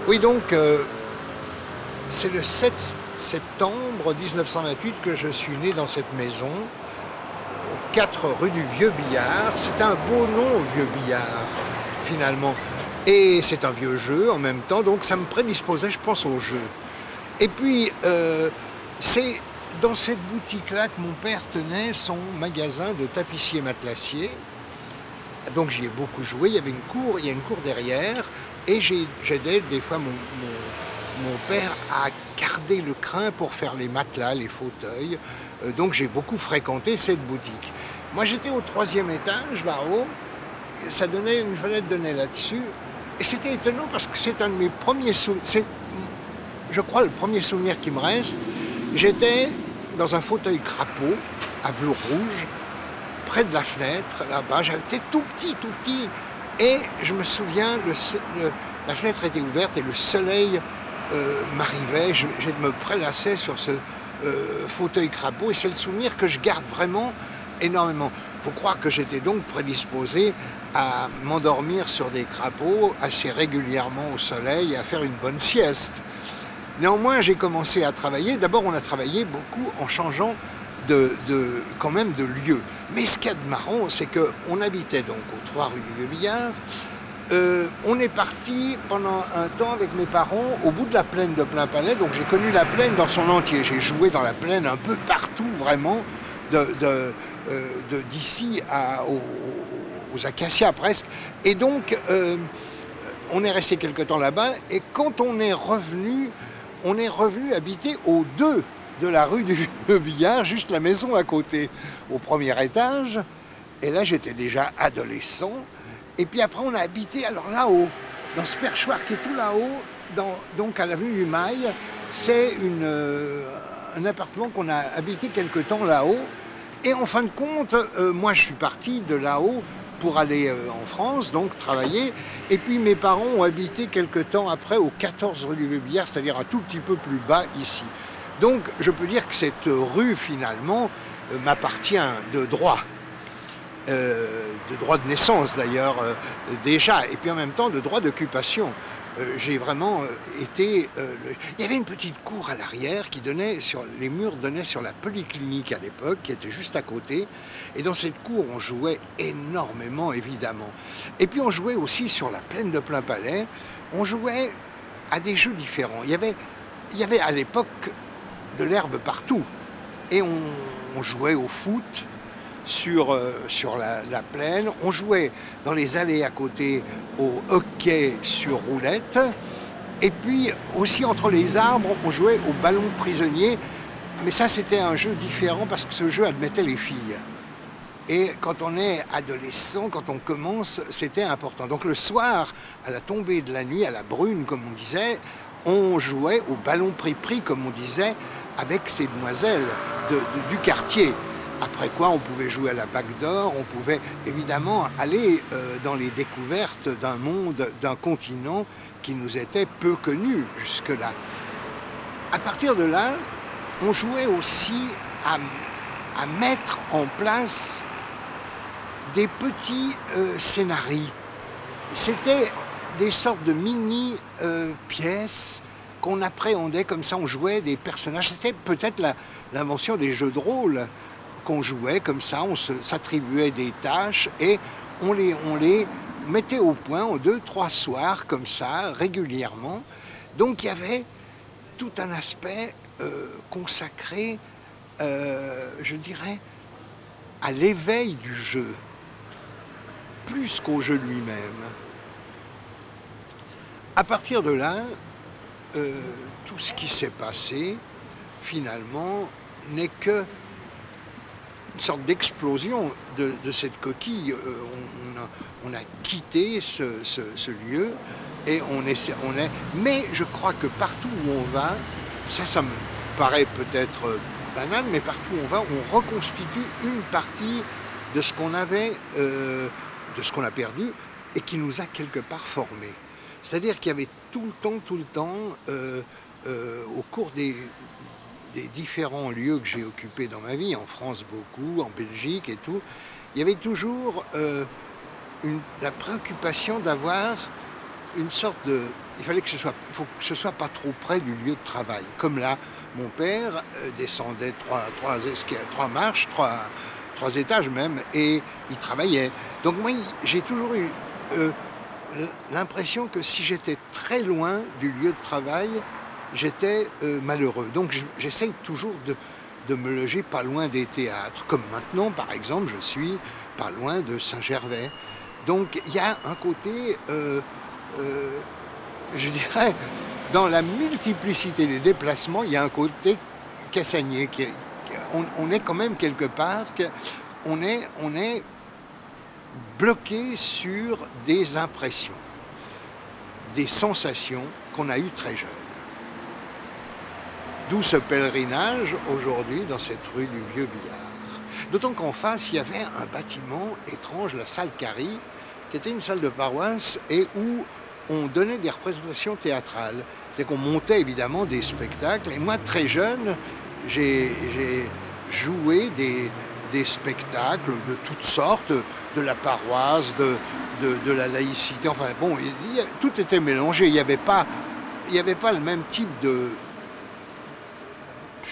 Oui, donc, c'est le 7 septembre 1928 que je suis né dans cette maison, aux 4 rue du Vieux Billard. C'est un beau nom, Vieux Billard, finalement. Et c'est un vieux jeu en même temps, donc ça me prédisposait, je pense, au jeu. Et puis, c'est dans cette boutique-là que mon père tenait son magasin de tapissier matelassier. Donc j'y ai beaucoup joué, il y avait une cour, il y a une cour derrière, et j'aidais des fois mon père à carder le crin pour faire les matelas, les fauteuils. Donc j'ai beaucoup fréquenté cette boutique. Moi j'étais au 3e étage, là-haut, ça donnait, une fenêtre donnait là-dessus, et c'était étonnant parce que c'est un de mes premiers souvenirs, c'est, je crois, le premier souvenir qui me reste. J'étais dans un fauteuil crapaud, à velours rouge, près de la fenêtre, là-bas. J'étais tout petit, et je me souviens, la fenêtre était ouverte et le soleil m'arrivait. Je me prélassais sur ce fauteuil crapaud, et c'est le souvenir que je garde vraiment énormément. Il faut croire que j'étais donc prédisposé à m'endormir sur des crapauds assez régulièrement au soleil et à faire une bonne sieste. Néanmoins, j'ai commencé à travailler. D'abord, on a travaillé beaucoup en changeant quand même de lieu. Mais ce qu'il y a de marrant, c'est qu'on habitait donc aux 3 rue du Vieux-Billard. On est parti pendant un temps avec mes parents au bout de la plaine de Plainpalais. Donc j'ai connu la plaine dans son entier. J'ai joué dans la plaine un peu partout, vraiment, d'ici aux acacias presque. Et donc, on est resté quelque temps là-bas. Et quand on est revenu habiter aux 2 de la rue du Vieux-Billard, juste la maison à côté, au 1er étage. Et là, j'étais déjà adolescent. Et puis après, on a habité, alors là-haut, dans ce perchoir qui est tout là-haut, donc à l'avenue du Mail. C'est un appartement qu'on a habité quelque temps là-haut. Et en fin de compte, moi, je suis parti de là-haut pour aller en France, donc travailler. Et puis mes parents ont habité quelque temps après au 14 rue du Vieux-Billard, c'est-à-dire un tout petit peu plus bas ici. Donc je peux dire que cette rue, finalement, m'appartient de droit. De droit de naissance d'ailleurs, déjà, et puis en même temps de droit d'occupation. J'ai vraiment été... Il y avait une petite cour à l'arrière qui donnait sur... Les murs donnaient sur la polyclinique à l'époque, qui était juste à côté. Et dans cette cour, on jouait énormément, évidemment. Et puis on jouait aussi sur la plaine de Plainpalais. On jouait à des jeux différents. Il y avait à l'époque de l'herbe partout. Et on jouait au foot sur la plaine. On jouait dans les allées à côté au hockey sur roulette. Et puis aussi entre les arbres, on jouait au ballon prisonnier. Mais ça, c'était un jeu différent parce que ce jeu admettait les filles. Et quand on est adolescent, quand on commence, c'était important. Donc le soir, à la tombée de la nuit, à la brune, comme on disait, on jouait au ballon pris-pris, comme on disait, avec ces demoiselles du quartier. Après quoi, on pouvait jouer à la bague d'or, on pouvait évidemment aller dans les découvertes d'un monde, d'un continent qui nous était peu connu jusque-là. À partir de là, on jouait aussi à mettre en place des petits scénarios. C'était des sortes de mini-pièces qu'on appréhendait comme ça, on jouait des personnages. C'était peut-être l'invention des jeux de rôle qu'on jouait comme ça, on s'attribuait des tâches et on les mettait au point en 2-3 soirs comme ça, régulièrement. Donc il y avait tout un aspect consacré, je dirais, à l'éveil du jeu, plus qu'au jeu lui-même. À partir de là, tout ce qui s'est passé, finalement, n'est que une sorte d'explosion de cette coquille. On a quitté ce lieu et on est... Mais je crois que partout où on va, ça me paraît peut-être banal, mais partout où on va, on reconstitue une partie de ce qu'on avait, de ce qu'on a perdu et qui nous a quelque part formés. C'est-à-dire qu'il y avait tout le temps, au cours des différents lieux que j'ai occupés dans ma vie, en France beaucoup, en Belgique et tout, il y avait toujours la préoccupation d'avoir une sorte il fallait que il faut que ce soit pas trop près du lieu de travail. Comme là, mon père descendait trois marches, trois étages même, et il travaillait. Donc moi, j'ai toujours eu l'impression que si j'étais très loin du lieu de travail, j'étais malheureux. Donc j'essaye toujours de me loger pas loin des théâtres. Comme maintenant, par exemple, je suis pas loin de Saint-Gervais. Donc il y a un côté, je dirais, dans la multiplicité des déplacements, il y a un côté casanier. On est quand même quelque part, on est bloqué sur des impressions, des sensations qu'on a eues très jeunes. D'où ce pèlerinage aujourd'hui dans cette rue du Vieux-Billard. D'autant qu'en face, il y avait un bâtiment étrange, la salle Carrie, qui était une salle de paroisse et où on donnait des représentations théâtrales. C'est qu'on montait évidemment des spectacles. Et moi, très jeune, j'ai joué des spectacles de toutes sortes, de la paroisse, de la laïcité. Enfin bon, tout était mélangé. Il n'y avait pas le même type de,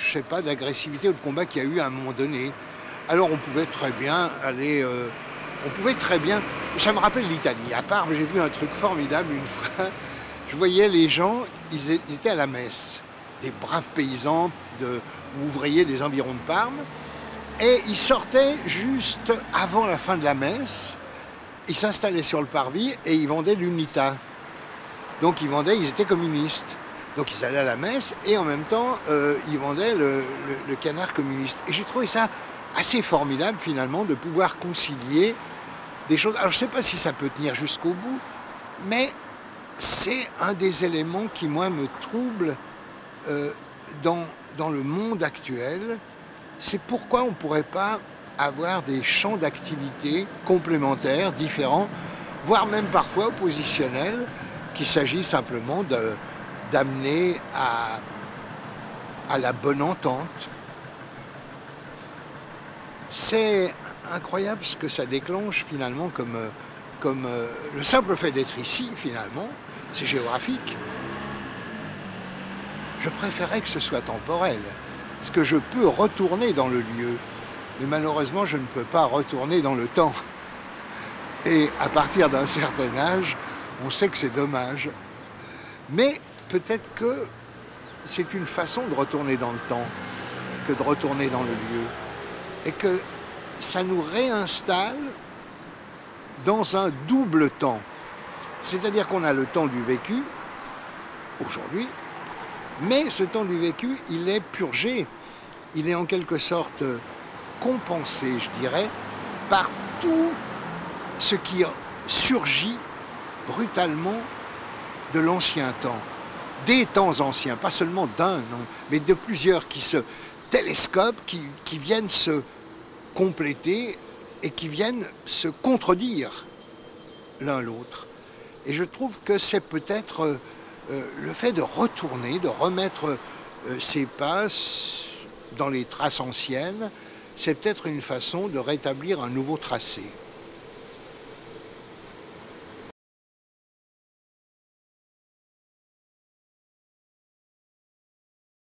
je sais pas, d'agressivité ou de combat qu'il y a eu à un moment donné. Alors on pouvait très bien aller... Ça me rappelle l'Italie. À part, j'ai vu un truc formidable une fois. Je voyais les gens, ils étaient à la messe. Des braves paysans, ouvriers des environs de Parme. Et ils sortaient juste avant la fin de la messe. Ils s'installaient sur le parvis et ils vendaient l'unita. Donc ils étaient communistes. Donc ils allaient à la messe et en même temps, ils vendaient le canard communiste. Et j'ai trouvé ça assez formidable finalement de pouvoir concilier des choses. Alors je ne sais pas si ça peut tenir jusqu'au bout, mais c'est un des éléments qui, moi, me trouble dans le monde actuel. C'est pourquoi on ne pourrait pas avoir des champs d'activité complémentaires, différents, voire même parfois oppositionnels, qu'il s'agit simplement d'amener à la bonne entente. C'est incroyable ce que ça déclenche finalement comme le simple fait d'être ici finalement, c'est géographique. Je préférais que ce soit temporel, parce que je peux retourner dans le lieu, mais malheureusement je ne peux pas retourner dans le temps. Et à partir d'un certain âge, on sait que c'est dommage. Mais peut-être que c'est une façon de retourner dans le temps que de retourner dans le lieu. Et que ça nous réinstalle dans un double temps. C'est-à-dire qu'on a le temps du vécu, aujourd'hui, mais ce temps du vécu, il est purgé. Il est en quelque sorte compensé, je dirais, par tout ce qui surgit brutalement de l'ancien temps. Des temps anciens, pas seulement d'un, non, mais de plusieurs qui se télescopent, qui viennent se compléter et qui viennent se contredire l'un l'autre. Et je trouve que c'est peut-être le fait de retourner, de remettre ses pas dans les traces anciennes, c'est peut-être une façon de rétablir un nouveau tracé.